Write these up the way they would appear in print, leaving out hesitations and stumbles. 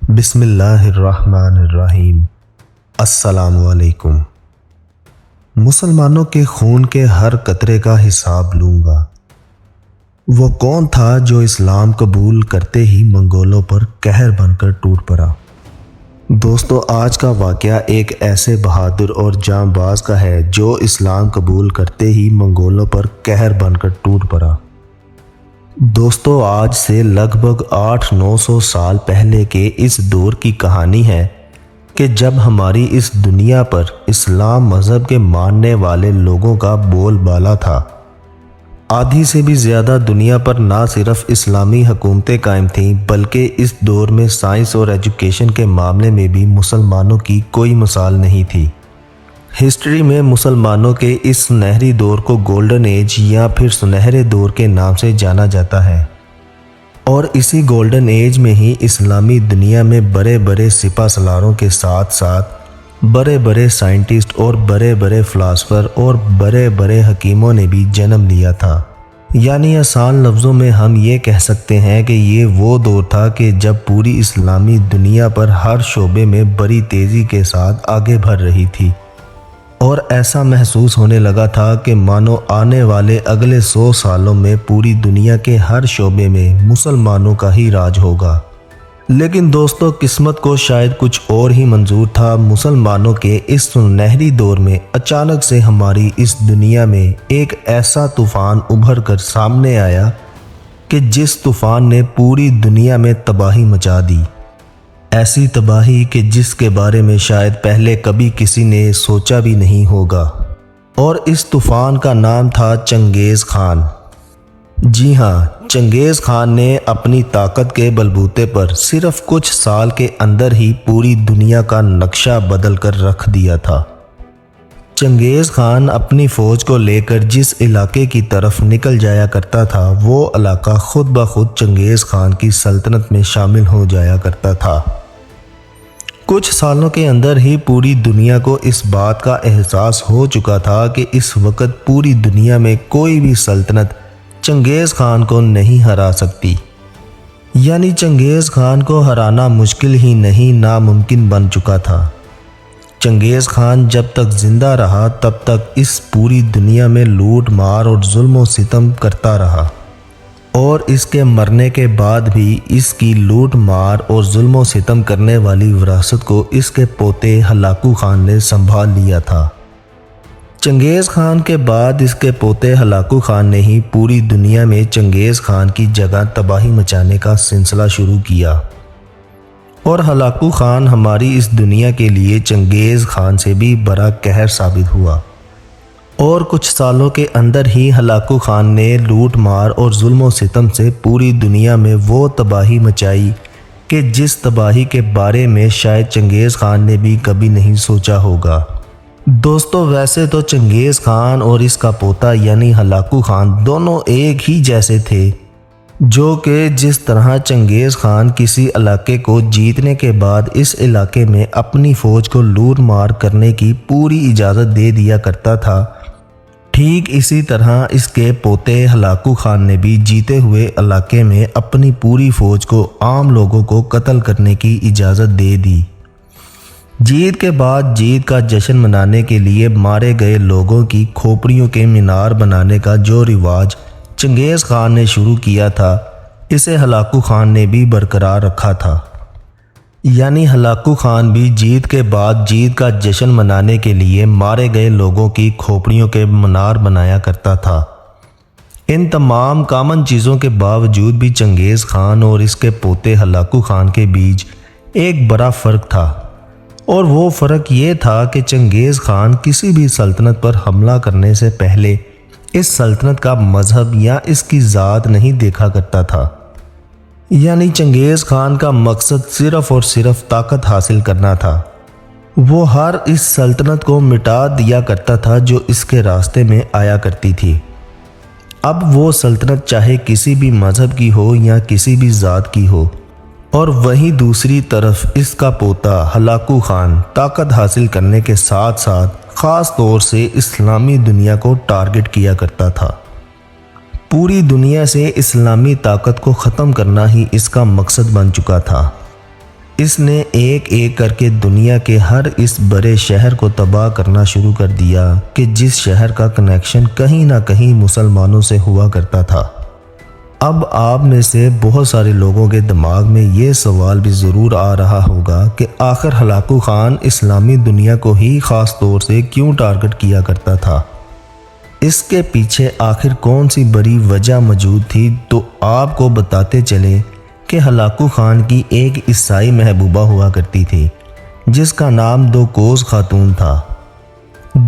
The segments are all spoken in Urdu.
بسم اللہ الرحمن الرحیم۔ السلام علیکم۔ مسلمانوں کے خون کے ہر قطرے کا حساب لوں گا۔ وہ کون تھا جو اسلام قبول کرتے ہی منگولوں پر قہر بن کر ٹوٹ پڑا؟ دوستو، آج کا واقعہ ایک ایسے بہادر اور جانباز کا ہے جو اسلام قبول کرتے ہی منگولوں پر قہر بن کر ٹوٹ پڑا۔ دوستو، آج سے لگ بھگ 800-900 سال پہلے کے اس دور کی کہانی ہے کہ جب ہماری اس دنیا پر اسلام مذہب کے ماننے والے لوگوں کا بول بالا تھا۔ آدھی سے بھی زیادہ دنیا پر نہ صرف اسلامی حکومتیں قائم تھیں بلکہ اس دور میں سائنس اور ایجوکیشن کے معاملے میں بھی مسلمانوں کی کوئی مثال نہیں تھی۔ ہسٹری میں مسلمانوں کے اس سنہری دور کو گولڈن ایج یا پھر سنہرے دور کے نام سے جانا جاتا ہے، اور اسی گولڈن ایج میں ہی اسلامی دنیا میں بڑے بڑے سپہ سالاروں کے ساتھ ساتھ بڑے بڑے سائنٹسٹ اور بڑے بڑے فلاسفر اور بڑے بڑے حکیموں نے بھی جنم لیا تھا۔ یعنی آسان لفظوں میں ہم یہ کہہ سکتے ہیں کہ یہ وہ دور تھا کہ جب پوری اسلامی دنیا پر ہر شعبے میں بڑی تیزی کے ساتھ آگے بڑھ رہی تھی، اور ایسا محسوس ہونے لگا تھا کہ مانو آنے والے اگلے 100 سالوں میں پوری دنیا کے ہر شعبے میں مسلمانوں کا ہی راج ہوگا۔ لیکن دوستو، قسمت کو شاید کچھ اور ہی منظور تھا۔ مسلمانوں کے اس سنہری دور میں اچانک سے ہماری اس دنیا میں ایک ایسا طوفان ابھر کر سامنے آیا کہ جس طوفان نے پوری دنیا میں تباہی مچا دی۔ ایسی تباہی کہ جس کے بارے میں شاید پہلے کبھی کسی نے سوچا بھی نہیں ہوگا، اور اس طوفان کا نام تھا چنگیز خان۔ جی ہاں، چنگیز خان نے اپنی طاقت کے بلبوتے پر صرف کچھ سال کے اندر ہی پوری دنیا کا نقشہ بدل کر رکھ دیا تھا۔ چنگیز خان اپنی فوج کو لے کر جس علاقے کی طرف نکل جایا کرتا تھا، وہ علاقہ خود بخود چنگیز خان کی سلطنت میں شامل ہو جایا کرتا تھا۔ کچھ سالوں کے اندر ہی پوری دنیا کو اس بات کا احساس ہو چکا تھا کہ اس وقت پوری دنیا میں کوئی بھی سلطنت چنگیز خان کو نہیں ہرا سکتی۔ یعنی چنگیز خان کو ہرانا مشکل ہی نہیں، ناممکن بن چکا تھا۔ چنگیز خان جب تک زندہ رہا تب تک اس پوری دنیا میں لوٹ مار اور ظلم و ستم کرتا رہا، اور اس کے مرنے کے بعد بھی اس کی لوٹ مار اور ظلم و ستم کرنے والی وراثت کو اس کے پوتے ہلاکو خان نے سنبھال لیا تھا۔ چنگیز خان کے بعد اس کے پوتے ہلاکو خان نے ہی پوری دنیا میں چنگیز خان کی جگہ تباہی مچانے کا سلسلہ شروع کیا، اور ہلاکو خان ہماری اس دنیا کے لیے چنگیز خان سے بھی بڑا قہر ثابت ہوا، اور کچھ سالوں کے اندر ہی ہلاکو خان نے لوٹ مار اور ظلم و ستم سے پوری دنیا میں وہ تباہی مچائی کہ جس تباہی کے بارے میں شاید چنگیز خان نے بھی کبھی نہیں سوچا ہوگا۔ دوستو، ویسے تو چنگیز خان اور اس کا پوتا یعنی ہلاکو خان دونوں ایک ہی جیسے تھے، جو کہ جس طرح چنگیز خان کسی علاقے کو جیتنے کے بعد اس علاقے میں اپنی فوج کو لوٹ مار کرنے کی پوری اجازت دے دیا کرتا تھا، ٹھیک اسی طرح اس کے پوتے ہلاکو خان نے بھی جیتے ہوئے علاقے میں اپنی پوری فوج کو عام لوگوں کو قتل کرنے کی اجازت دے دی۔ جیت کے بعد جیت کا جشن منانے کے لیے مارے گئے لوگوں کی کھوپڑیوں کے مینار بنانے کا جو رواج چنگیز خان نے شروع کیا تھا، اسے ہلاکو خان نے بھی برقرار رکھا تھا۔ یعنی ہلاکو خان بھی جیت کے بعد جیت کا جشن منانے کے لیے مارے گئے لوگوں کی کھوپڑیوں کے مینار بنایا کرتا تھا۔ ان تمام کامن چیزوں کے باوجود بھی چنگیز خان اور اس کے پوتے ہلاکو خان کے بیچ ایک بڑا فرق تھا، اور وہ فرق یہ تھا کہ چنگیز خان کسی بھی سلطنت پر حملہ کرنے سے پہلے اس سلطنت کا مذہب یا اس کی ذات نہیں دیکھا کرتا تھا۔ یعنی چنگیز خان کا مقصد صرف اور صرف طاقت حاصل کرنا تھا۔ وہ ہر اس سلطنت کو مٹا دیا کرتا تھا جو اس کے راستے میں آیا کرتی تھی۔ اب وہ سلطنت چاہے کسی بھی مذہب کی ہو یا کسی بھی ذات کی ہو، اور وہیں دوسری طرف اس کا پوتا ہلاکو خان طاقت حاصل کرنے کے ساتھ ساتھ خاص طور سے اسلامی دنیا کو ٹارگٹ کیا کرتا تھا۔ پوری دنیا سے اسلامی طاقت کو ختم کرنا ہی اس کا مقصد بن چکا تھا۔ اس نے ایک ایک کر کے دنیا کے ہر اس بڑے شہر کو تباہ کرنا شروع کر دیا کہ جس شہر کا کنیکشن کہیں نہ کہیں مسلمانوں سے ہوا کرتا تھا۔ اب آپ میں سے بہت سارے لوگوں کے دماغ میں یہ سوال بھی ضرور آ رہا ہوگا کہ آخر ہلاکو خان اسلامی دنیا کو ہی خاص طور سے کیوں ٹارگٹ کیا کرتا تھا؟ اس کے پیچھے آخر کون سی بڑی وجہ موجود تھی؟ تو آپ کو بتاتے چلے کہ ہلاکو خان کی ایک عیسائی محبوبہ ہوا کرتی تھی جس کا نام دوکوز خاتون تھا۔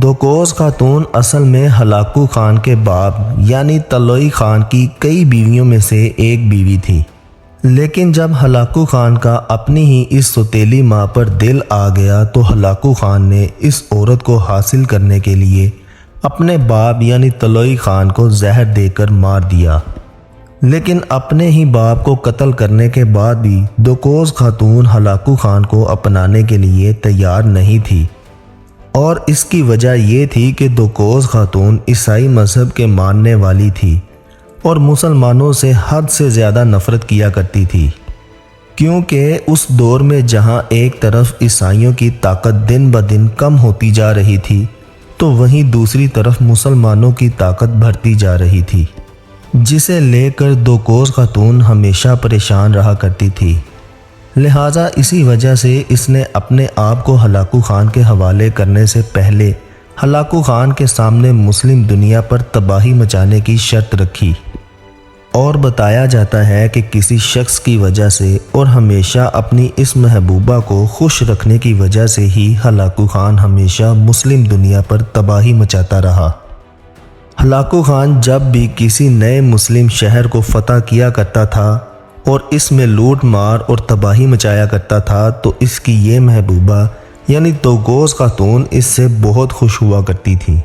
دوکوز خاتون اصل میں ہلاکو خان کے باپ یعنی طلوئی خان کی کئی بیویوں میں سے ایک بیوی تھی، لیکن جب ہلاکو خان کا اپنی ہی اس سوتیلی ماں پر دل آ گیا تو ہلاکو خان نے اس عورت کو حاصل کرنے کے لیے اپنے باپ یعنی طلوئی خان کو زہر دے کر مار دیا۔ لیکن اپنے ہی باپ کو قتل کرنے کے بعد بھی دوکوز خاتون ہلاکو خان کو اپنانے کے لیے تیار نہیں تھی، اور اس کی وجہ یہ تھی کہ دوکوز خاتون عیسائی مذہب کے ماننے والی تھی اور مسلمانوں سے حد سے زیادہ نفرت کیا کرتی تھی، کیونکہ اس دور میں جہاں ایک طرف عیسائیوں کی طاقت دن بدن کم ہوتی جا رہی تھی تو وہیں دوسری طرف مسلمانوں کی طاقت بڑھتی جا رہی تھی، جسے لے کر دوکوز خاتون ہمیشہ پریشان رہا کرتی تھی۔ لہٰذا اسی وجہ سے اس نے اپنے آپ کو ہلاکو خان کے حوالے کرنے سے پہلے ہلاکو خان کے سامنے مسلم دنیا پر تباہی مچانے کی شرط رکھی، اور بتایا جاتا ہے کہ کسی شخص کی وجہ سے اور ہمیشہ اپنی اس محبوبہ کو خوش رکھنے کی وجہ سے ہی ہلاکو خان ہمیشہ مسلم دنیا پر تباہی مچاتا رہا۔ ہلاکو خان جب بھی کسی نئے مسلم شہر کو فتح کیا کرتا تھا اور اس میں لوٹ مار اور تباہی مچایا کرتا تھا تو اس کی یہ محبوبہ یعنی دوکوز خاتون اس سے بہت خوش ہوا کرتی تھی،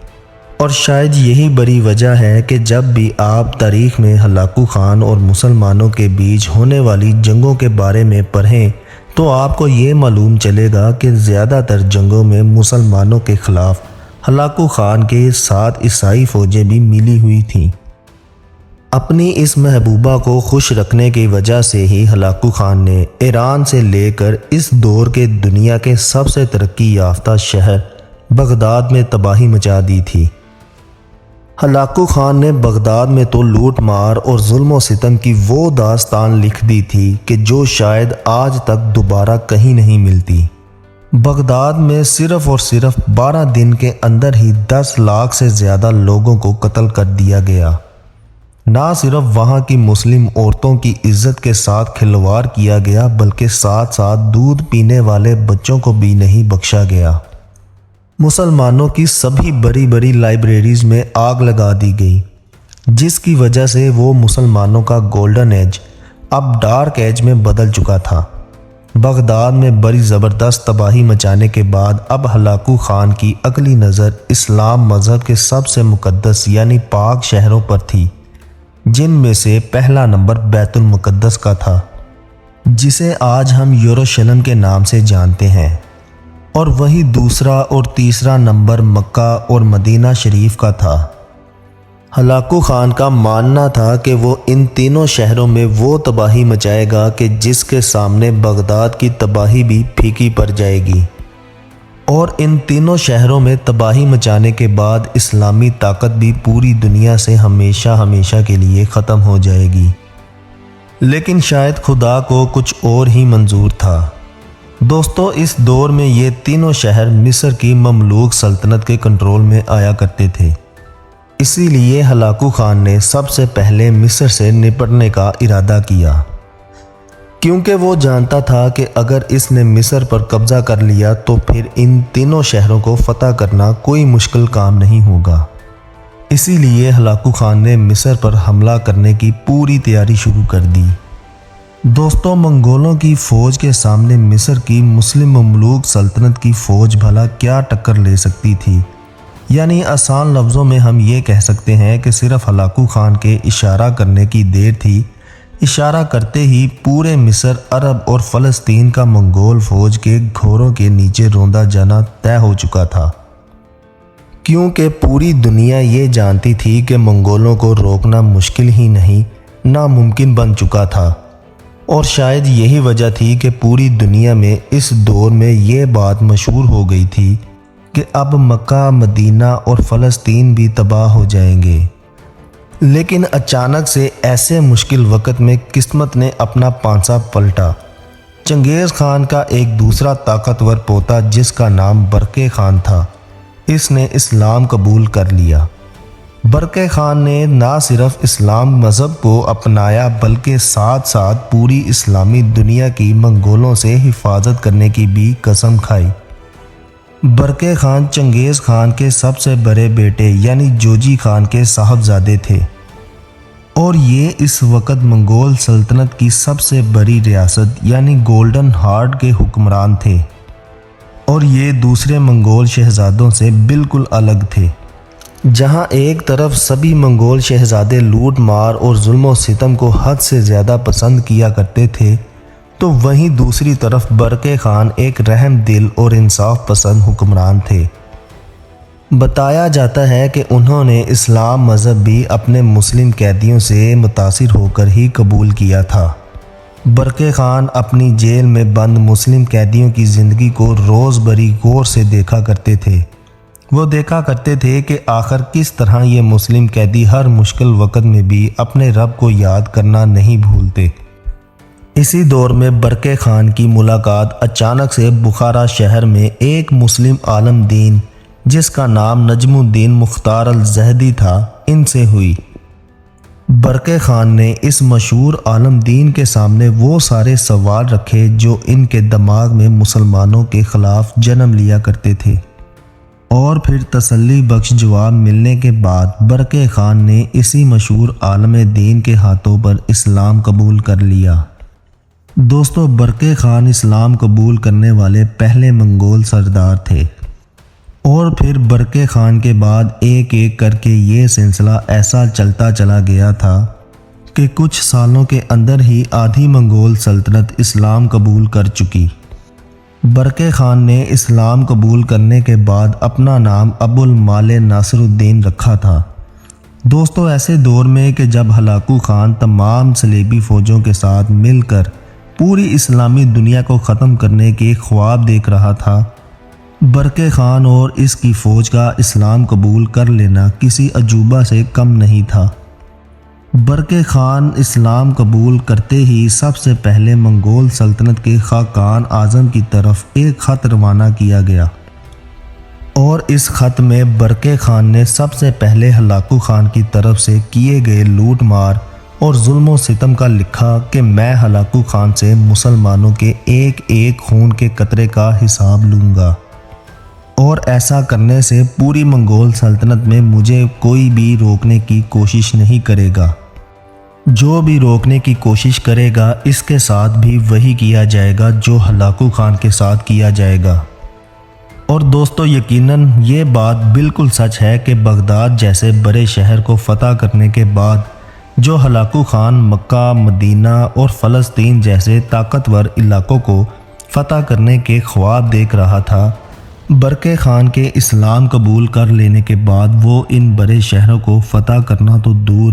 اور شاید یہی بڑی وجہ ہے کہ جب بھی آپ تاریخ میں ہلاکو خان اور مسلمانوں کے بیچ ہونے والی جنگوں کے بارے میں پڑھیں تو آپ کو یہ معلوم چلے گا کہ زیادہ تر جنگوں میں مسلمانوں کے خلاف ہلاکو خان کے ساتھ عیسائی فوجیں بھی ملی ہوئی تھیں۔ اپنی اس محبوبہ کو خوش رکھنے کی وجہ سے ہی ہلاکو خان نے ایران سے لے کر اس دور کے دنیا کے سب سے ترقی یافتہ شہر بغداد میں تباہی مچا دی تھی۔ ہلاکو خان نے بغداد میں تو لوٹ مار اور ظلم و ستم کی وہ داستان لکھ دی تھی کہ جو شاید آج تک دوبارہ کہیں نہیں ملتی۔ بغداد میں صرف اور صرف 12 دن کے اندر ہی 10 لاکھ سے زیادہ لوگوں کو قتل کر دیا گیا۔ نہ صرف وہاں کی مسلم عورتوں کی عزت کے ساتھ کھلواڑ کیا گیا بلکہ ساتھ ساتھ دودھ پینے والے بچوں کو بھی نہیں بخشا گیا۔ مسلمانوں کی سبھی بڑی بڑی لائبریریز میں آگ لگا دی گئی، جس کی وجہ سے وہ مسلمانوں کا گولڈن ایج اب ڈارک ایج میں بدل چکا تھا۔ بغداد میں بڑی زبردست تباہی مچانے کے بعد اب ہلاکو خان کی اگلی نظر اسلام مذہب کے سب سے مقدس یعنی پاک شہروں پر تھی، جن میں سے پہلا نمبر بیت المقدس کا تھا، جسے آج ہم یروشلم کے نام سے جانتے ہیں، اور وہی دوسرا اور تیسرا نمبر مکہ اور مدینہ شریف کا تھا۔ ہلاکو خان کا ماننا تھا کہ وہ ان تینوں شہروں میں وہ تباہی مچائے گا کہ جس کے سامنے بغداد کی تباہی بھی پھیکی پڑ جائے گی، اور ان تینوں شہروں میں تباہی مچانے کے بعد اسلامی طاقت بھی پوری دنیا سے ہمیشہ ہمیشہ کے لیے ختم ہو جائے گی۔ لیکن شاید خدا کو کچھ اور ہی منظور تھا۔ دوستو، اس دور میں یہ تینوں شہر مصر کی مملوک سلطنت کے کنٹرول میں آیا کرتے تھے، اسی لیے ہلاکو خان نے سب سے پہلے مصر سے نپٹنے کا ارادہ کیا، کیونکہ وہ جانتا تھا کہ اگر اس نے مصر پر قبضہ کر لیا تو پھر ان تینوں شہروں کو فتح کرنا کوئی مشکل کام نہیں ہوگا۔ اسی لیے ہلاکو خان نے مصر پر حملہ کرنے کی پوری تیاری شروع کر دی۔ دوستو، منگولوں کی فوج کے سامنے مصر کی مسلم مملوک سلطنت کی فوج بھلا کیا ٹکر لے سکتی تھی؟ یعنی آسان لفظوں میں ہم یہ کہہ سکتے ہیں کہ صرف ہلاکو خان کے اشارہ کرنے کی دیر تھی، اشارہ کرتے ہی پورے مصر، عرب اور فلسطین کا منگول فوج کے گھوڑوں کے نیچے روندا جانا طے ہو چکا تھا، کیونکہ پوری دنیا یہ جانتی تھی کہ منگولوں کو روکنا مشکل ہی نہیں، ناممکن بن چکا تھا۔ اور شاید یہی وجہ تھی کہ پوری دنیا میں اس دور میں یہ بات مشہور ہو گئی تھی کہ اب مکہ، مدینہ اور فلسطین بھی تباہ ہو جائیں گے۔ لیکن اچانک سے ایسے مشکل وقت میں قسمت نے اپنا پانسا پلٹا۔ چنگیز خان کا ایک دوسرا طاقتور پوتا جس کا نام برقع خان تھا، اس نے اسلام قبول کر لیا۔ برقع خان نے نہ صرف اسلام مذہب کو اپنایا بلکہ ساتھ ساتھ پوری اسلامی دنیا کی منگولوں سے حفاظت کرنے کی بھی قسم کھائی۔ برقع خان چنگیز خان کے سب سے بڑے بیٹے یعنی جوجی خان کے صاحبزادے تھے، اور یہ اس وقت منگول سلطنت کی سب سے بڑی ریاست یعنی گولڈن ہارڈ کے حکمران تھے، اور یہ دوسرے منگول شہزادوں سے بالکل الگ تھے۔ جہاں ایک طرف سبھی منگول شہزادے لوٹ مار اور ظلم و ستم کو حد سے زیادہ پسند کیا کرتے تھے، تو وہیں دوسری طرف برقع خان ایک رحم دل اور انصاف پسند حکمران تھے۔ بتایا جاتا ہے کہ انہوں نے اسلام مذہب بھی اپنے مسلم قیدیوں سے متاثر ہو کر ہی قبول کیا تھا۔ برقع خان اپنی جیل میں بند مسلم قیدیوں کی زندگی کو روز بڑی غور سے دیکھا کرتے تھے۔ وہ دیکھا کرتے تھے کہ آخر کس طرح یہ مسلم قیدی ہر مشکل وقت میں بھی اپنے رب کو یاد کرنا نہیں بھولتے۔ اسی دور میں برقع خان کی ملاقات اچانک سے بخارا شہر میں ایک مسلم عالم دین جس کا نام نجم الدین مختار الزہدی تھا ان سے ہوئی۔ برقع خان نے اس مشہور عالم دین کے سامنے وہ سارے سوال رکھے جو ان کے دماغ میں مسلمانوں کے خلاف جنم لیا کرتے تھے، اور پھر تسلی بخش جواب ملنے کے بعد برقع خان نے اسی مشہور عالم دین کے ہاتھوں پر اسلام قبول کر لیا۔ دوستو، برقع خان اسلام قبول کرنے والے پہلے منگول سردار تھے، اور پھر برقع خان کے بعد ایک ایک کر کے یہ سلسلہ ایسا چلتا چلا گیا تھا کہ کچھ سالوں کے اندر ہی آدھی منگول سلطنت اسلام قبول کر چکی۔ برقع خان نے اسلام قبول کرنے کے بعد اپنا نام ابو المال ناصر الدین رکھا تھا۔ دوستو، ایسے دور میں کہ جب ہلاکو خان تمام صلیبی فوجوں کے ساتھ مل کر پوری اسلامی دنیا کو ختم کرنے کے خواب دیکھ رہا تھا، برقع خان اور اس کی فوج کا اسلام قبول کر لینا کسی عجوبہ سے کم نہیں تھا۔ برقع خان اسلام قبول کرتے ہی سب سے پہلے منگول سلطنت کے خاقان اعظم کی طرف ایک خط روانہ کیا گیا، اور اس خط میں برقع خان نے سب سے پہلے ہلاکو خان کی طرف سے کیے گئے لوٹ مار اور ظلم و ستم کا لکھا کہ میں ہلاکو خان سے مسلمانوں کے ایک ایک خون کے قطرے کا حساب لوں گا، اور ایسا کرنے سے پوری منگول سلطنت میں مجھے کوئی بھی روکنے کی کوشش نہیں کرے گا۔ جو بھی روکنے کی کوشش کرے گا اس کے ساتھ بھی وہی کیا جائے گا جو ہلاکو خان کے ساتھ کیا جائے گا۔ اور دوستو، یقیناً یہ بات بالکل سچ ہے کہ بغداد جیسے بڑے شہر کو فتح کرنے کے بعد جو ہلاکو خان مکہ، مدینہ اور فلسطین جیسے طاقتور علاقوں کو فتح کرنے کے خواب دیکھ رہا تھا، برقع خان کے اسلام قبول کر لینے کے بعد وہ ان بڑے شہروں کو فتح کرنا تو دور،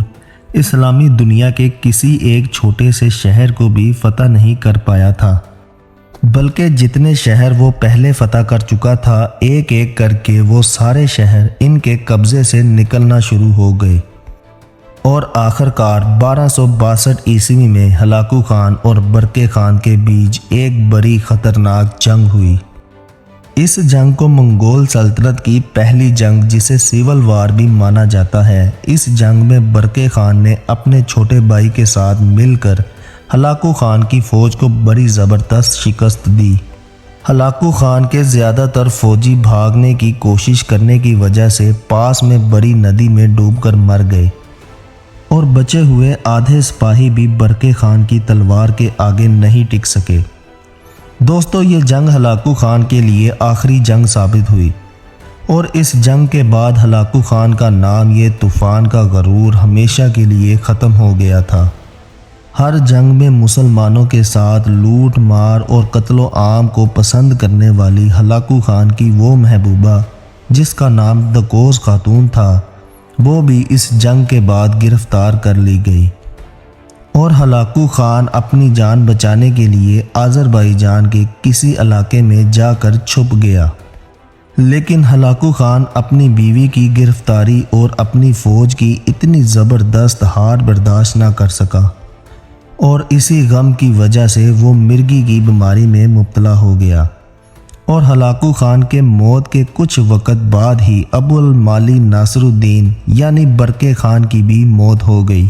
اسلامی دنیا کے کسی ایک چھوٹے سے شہر کو بھی فتح نہیں کر پایا تھا، بلکہ جتنے شہر وہ پہلے فتح کر چکا تھا ایک ایک کر کے وہ سارے شہر ان کے قبضے سے نکلنا شروع ہو گئے، اور آخرکار 1262 عیسوی میں ہلاکو خان اور برقع خان کے بیچ ایک بڑی خطرناک جنگ ہوئی۔ اس جنگ کو منگول سلطنت کی پہلی جنگ جسے سیول وار بھی مانا جاتا ہے۔ اس جنگ میں برقع خان نے اپنے چھوٹے بھائی کے ساتھ مل کر ہلاکو خان کی فوج کو بڑی زبردست شکست دی۔ ہلاکو خان کے زیادہ تر فوجی بھاگنے کی کوشش کرنے کی وجہ سے پاس میں بڑی ندی میں ڈوب کر مر گئے، اور بچے ہوئے آدھے سپاہی بھی برقع خان کی تلوار کے آگے نہیں ٹک سکے۔ دوستو، یہ جنگ ہلاکو خان کے لیے آخری جنگ ثابت ہوئی، اور اس جنگ کے بعد ہلاکو خان کا نام یہ طوفان کا غرور ہمیشہ کے لیے ختم ہو گیا تھا۔ ہر جنگ میں مسلمانوں کے ساتھ لوٹ مار اور قتل و عام کو پسند کرنے والی ہلاکو خان کی وہ محبوبہ جس کا نام دکوز خاتون تھا، وہ بھی اس جنگ کے بعد گرفتار کر لی گئی۔ اور ہلاکو خان اپنی جان بچانے کے لیے آذربائیجان کے کسی علاقے میں جا کر چھپ گیا، لیکن ہلاکو خان اپنی بیوی کی گرفتاری اور اپنی فوج کی اتنی زبردست ہار برداشت نہ کر سکا، اور اسی غم کی وجہ سے وہ مرگی کی بیماری میں مبتلا ہو گیا، اور ہلاکو خان کے موت کے کچھ وقت بعد ہی ابو المالی ناصر الدین یعنی برقع خان کی بھی موت ہو گئی۔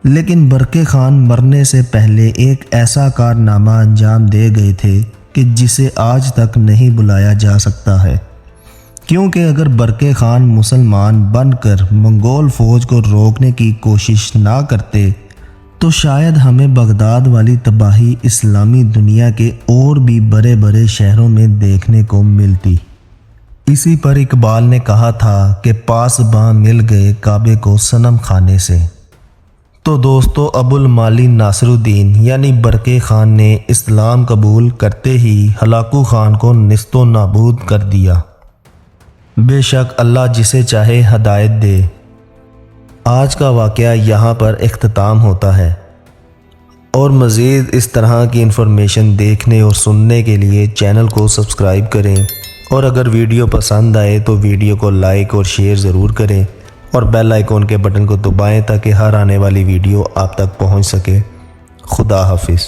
لیکن برقع خان مرنے سے پہلے ایک ایسا کارنامہ انجام دے گئے تھے کہ جسے آج تک نہیں بلایا جا سکتا ہے، کیونکہ اگر برقع خان مسلمان بن کر منگول فوج کو روکنے کی کوشش نہ کرتے تو شاید ہمیں بغداد والی تباہی اسلامی دنیا کے اور بھی بڑے بڑے شہروں میں دیکھنے کو ملتی۔ اسی پر اقبال نے کہا تھا کہ پاس باں مل گئے کعبے کو صنم خانے سے۔ تو دوستو، ابو المالی ناصر الدین یعنی برقع خان نے اسلام قبول کرتے ہی ہلاکو خان کو نیست و نابود کر دیا۔ بے شک اللہ جسے چاہے ہدایت دے۔ آج کا واقعہ یہاں پر اختتام ہوتا ہے، اور مزید اس طرح کی انفارمیشن دیکھنے اور سننے کے لیے چینل کو سبسکرائب کریں، اور اگر ویڈیو پسند آئے تو ویڈیو کو لائک اور شیئر ضرور کریں، اور بیل آئیکن کے بٹن کو دبائیں تاکہ ہر آنے والی ویڈیو آپ تک پہنچ سکے۔ خدا حافظ۔